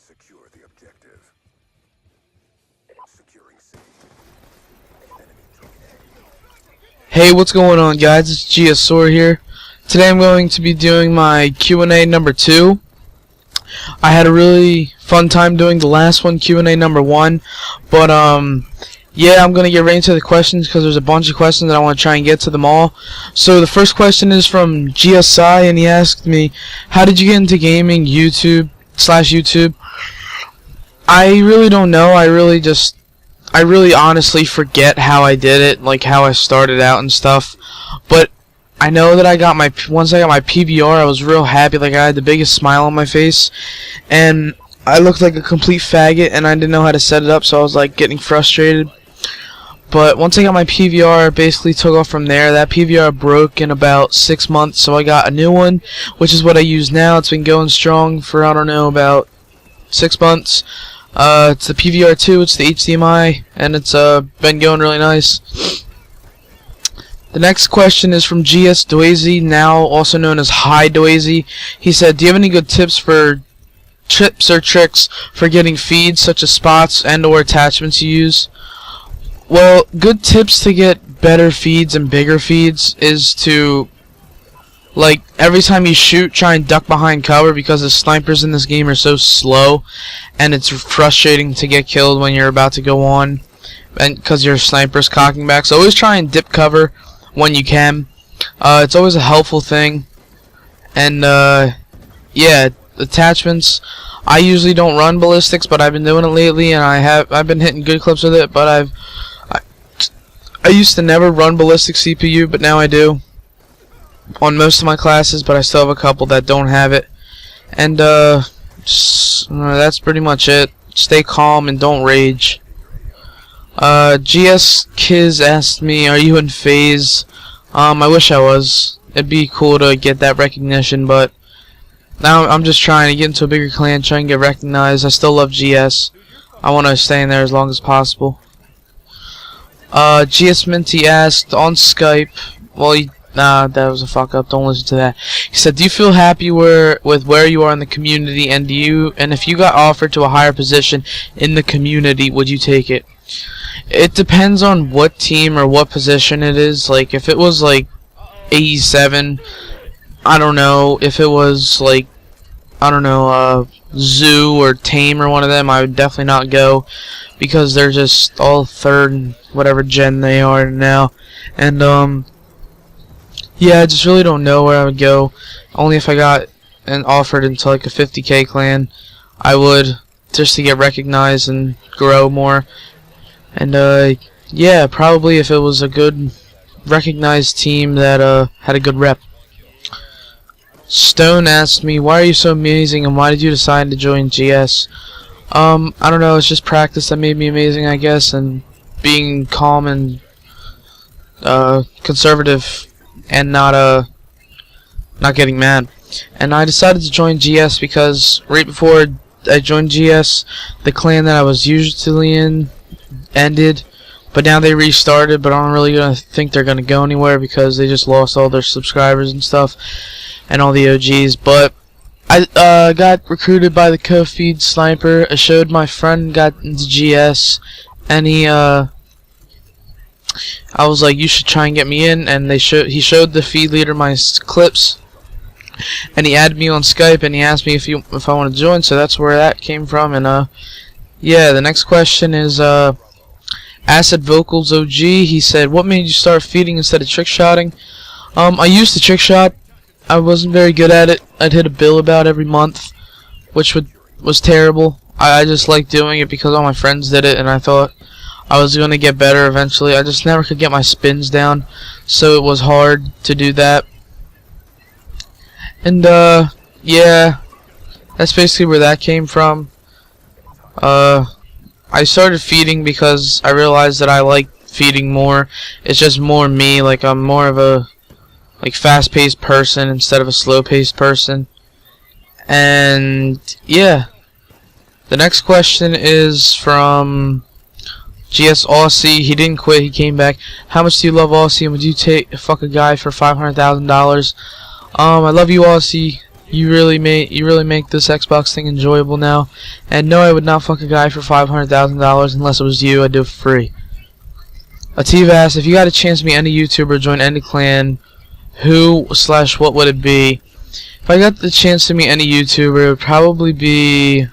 Secure the objective. Securing C. Enemy taken A. Hey, what's going on, guys? It's Sora here. Today I'm going to be doing my Q&A number 2. I had a really fun time doing the last one, Q&A number 1, but yeah, I'm going to get right into the questions because there's a bunch of questions that I want to try and get to them all. So the first question is from GSI, and he asked me, how did you get into gaming, YouTube? I really don't know. I really honestly forget how I did it, like how I started out and stuff. But I know that once I got my PVR, I was real happy. Like, I had the biggest smile on my face, and I looked like a complete faggot, and I didn't know how to set it up, so I was like getting frustrated. But once I got my PVR, it basically took off from there. That PVR broke in about 6 months, so I got a new one, which is what I use now. It's been going strong for, I don't know, about 6 months. It's the PVR2, it's the HDMI, and it's been going really nice. The next question is from GS Doisy, now also known as Hi Doisy. He said, do you have any good tips or tricks for getting feeds, such as spots and or attachments you use? Well, good tips to get better feeds and bigger feeds is to, like, every time you shoot, try and duck behind cover, because the snipers in this game are so slow, and it's frustrating to get killed when you're about to go on, and because your sniper's cocking back. So always try and dip cover when you can. It's always a helpful thing. And yeah, attachments. I usually don't run ballistics, but I've been doing it lately, and I've been hitting good clips with it. But I used to never run ballistic CPU, but now I do on most of my classes, but I still have a couple that don't have it. And that's pretty much it. Stay calm and don't rage. GS Kiz asked me, are you in phase? I wish I was. It'd be cool to get that recognition, but now I'm just trying to get into a bigger clan, try and get recognized. I still love GS. I want to stay in there as long as possible. GS Minty asked on Skype, well, nah, that was a fuck up. Don't listen to that. He said, do you feel happy with where you are in the community, and if you got offered to a higher position in the community, would you take it? It depends on what team or what position it is. Like, if it was like 87, I don't know. If it was like, I don't know, Zoo or Tame or one of them, I would definitely not go, because they're just all third whatever gen they are now. And yeah, I just really don't know where I would go. Only if I got offered into like a 50k clan, I would, just to get recognized and grow more. And yeah, probably if it was a good recognized team that had a good rep. Stone asked me, why are you so amazing, and why did you decide to join GS? I don't know, it's just practice that made me amazing, I guess, and being calm and conservative, and not getting mad. And I decided to join GS because right before I joined GS, the clan that I was usually in ended, but now they restarted, but I'm really gonna think they're gonna go anywhere because they just lost all their subscribers and stuff and all the OGs. But I got recruited by the co-feed sniper. I showed my friend got into GS, and I was like, you should try and get me in, and he showed the feed leader my clips, and he added me on Skype, and he asked me if I want to join, so that's where that came from. And yeah, the next question is Acid Vocals OG. He said, what made you start feeding instead of trick shotting? I used to trick shot. I wasn't very good at it. I'd hit a bill about every month, which was terrible. I just liked doing it because all my friends did it, and I thought I was going to get better eventually. I just never could get my spins down, so it was hard to do that. And yeah, that's basically where that came from. I started feeding because I realized that I like feeding more. It's just more me. Like, I'm more of a fast-paced person instead of a slow-paced person. And yeah, the next question is from GS Aussie. He didn't quit, he came back. How much do you love Aussie, and would you fuck a guy for $500,000? I love you, Aussie. You really make this Xbox thing enjoyable now. And no, I would not fuck a guy for $500,000 unless it was you. I'd do it for free. Ativa asks, if you got a chance to meet any YouTuber, join any clan, who/what would it be? If I got the chance to meet any YouTuber, it would probably be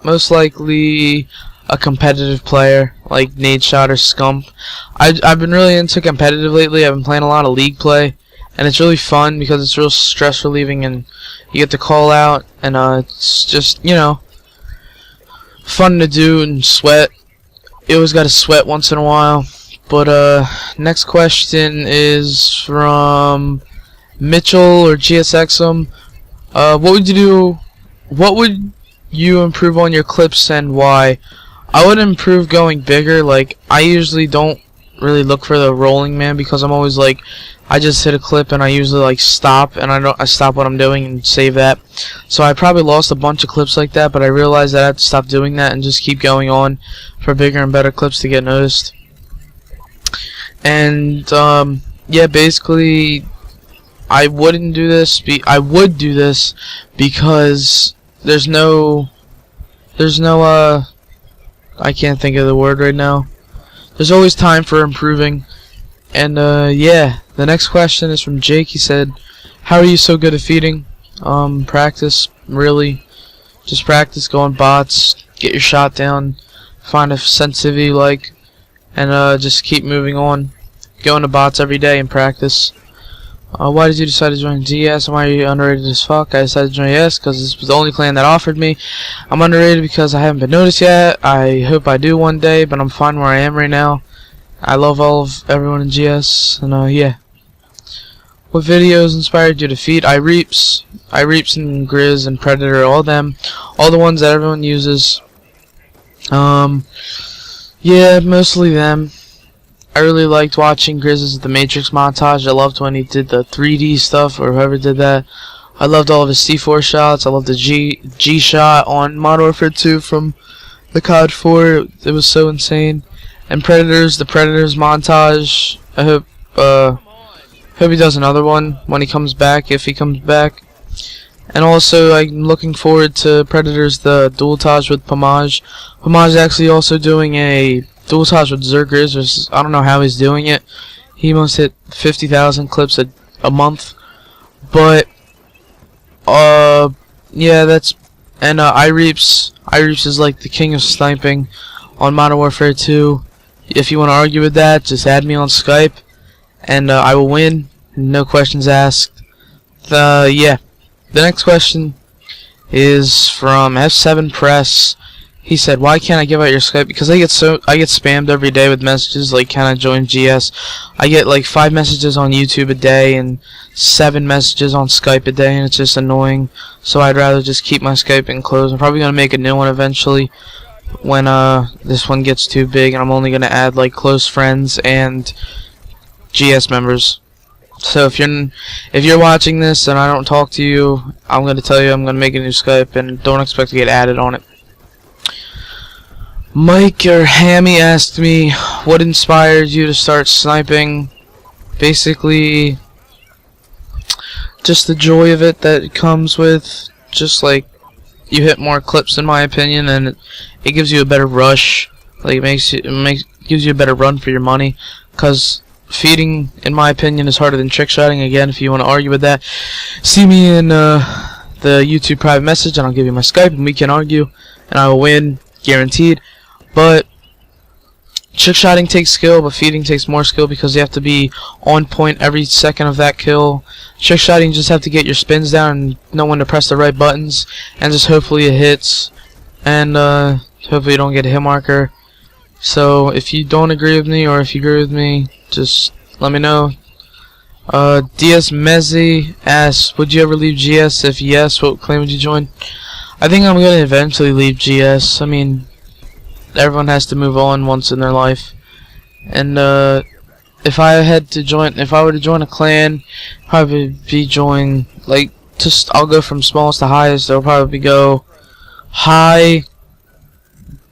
most likely a competitive player like Nadeshot or Scump. I've been really into competitive lately. I've been playing a lot of League play, and it's really fun because it's real stress relieving, and you get to call out, and it's just, you know, fun to do and sweat. You always got to sweat once in a while. But next question is from Mitchell or GSXM. What would you do? What would you improve on your clips and why? I would improve going bigger. Like, I usually don't really look for the rolling man because I'm always like, I just hit a clip and I usually like stop, and I stop what I'm doing and save that. So I probably lost a bunch of clips like that, but I realized that I have to stop doing that and just keep going on for bigger and better clips to get noticed. And yeah, basically I wouldn't do this. I would do this because there's no I can't think of the word right now. There's always time for improving. And yeah, the next question is from Jake. He said, how are you so good at feeding? Practice, really. Just practice, go on bots, get your shot down, find a sensitivity you like, and just keep moving on. Go into bots every day and practice. Why did you decide to join GS? Why are you underrated as fuck? I decided to join GS because this was the only clan that offered me. I'm underrated because I haven't been noticed yet. I hope I do one day, but I'm fine where I am right now. I love all of everyone in GS, and yeah. What videos inspired you to feed? iReaps and Grizz and Predator, all the ones that everyone uses. Yeah, mostly them. I really liked watching Grizz's The Matrix montage. I loved when he did the 3D stuff, or whoever did that. I loved all of his C4 shots. I loved the G shot on Modern Warfare 2 from the COD 4. It was so insane. And the Predators montage. I hope he does another one when he comes back, if he comes back. And also, I'm looking forward to Predators, the dual-tage with Pomage. Pomage is actually also doing a dual-tage with Zergers. I don't know how he's doing it. He must hit 50,000 clips a month. But, yeah, that's... And, iReaps is like the king of sniping on Modern Warfare 2. If you want to argue with that, just add me on Skype, and I will win. No questions asked. Yeah. The next question is from F7 Press. He said, "Why can't I give out your Skype?" Because I get spammed every day with messages like, "Can I join GS?" I get like 5 messages on YouTube a day and 7 messages on Skype a day, and it's just annoying. So I'd rather just keep my Skype enclosed. I'm probably gonna make a new one eventually when this one gets too big, and I'm only gonna add like close friends and GS members. So if you're watching this and I don't talk to you, I'm gonna tell you I'm gonna make a new Skype, and don't expect to get added on it. Mike or Hammy asked me, what inspired you to start sniping? Basically, just the joy of it that it comes with. Just like, you hit more clips in my opinion, and it gives you a better rush. Like, gives you a better run for your money. Cause feeding, in my opinion, is harder than trick shotting. Again, if you want to argue with that, see me in the YouTube private message, and I'll give you my Skype, and we can argue, and I will win, guaranteed. But trick shotting takes skill, but feeding takes more skill because you have to be on point every second of that kill. Trick shotting, you just have to get your spins down and know when to press the right buttons, and just hopefully it hits, and hopefully you don't get a hit marker. So if you don't agree with me, or if you agree with me, just let me know. DS Mezzi asks, would you ever leave GS? If yes, what clan would you join? I think I'm gonna eventually leave GS. I mean, everyone has to move on once in their life, and if I were to join a clan, probably be join like I'll go from smallest to highest. I'll probably go high,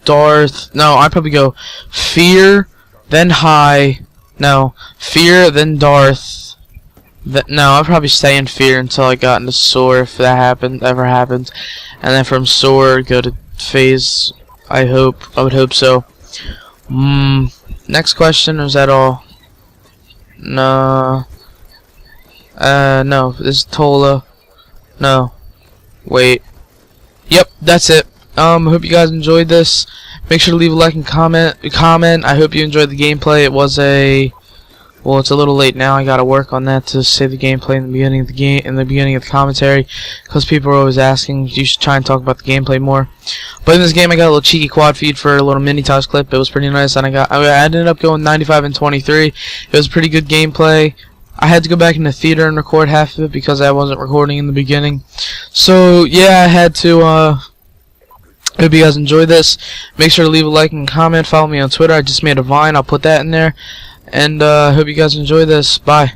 Darth. No, I'd probably go Fear, then high. No, Fear, then Darth, No, I'd probably stay in Fear until I got into Sora, if that ever happened, and then from Sora go to Phase. I would hope so. Next question, is that all? No. No, this is Tola. No. Wait. Yep, that's it. Hope you guys enjoyed this. Make sure to leave a like and comment. I hope you enjoyed the gameplay. It was well, it's a little late now. I gotta work on that to save the gameplay in the beginning of the commentary, because people are always asking. You should try and talk about the gameplay more. But in this game, I got a little cheeky quad feed for a little minitage clip. It was pretty nice, and I ended up going 95 and 23. It was pretty good gameplay. I had to go back in the theater and record half of it because I wasn't recording in the beginning. So yeah, I had to. Hope you guys enjoyed this. Make sure to leave a like and comment. Follow me on Twitter. I just made a Vine. I'll put that in there. And hope you guys enjoy this. Bye.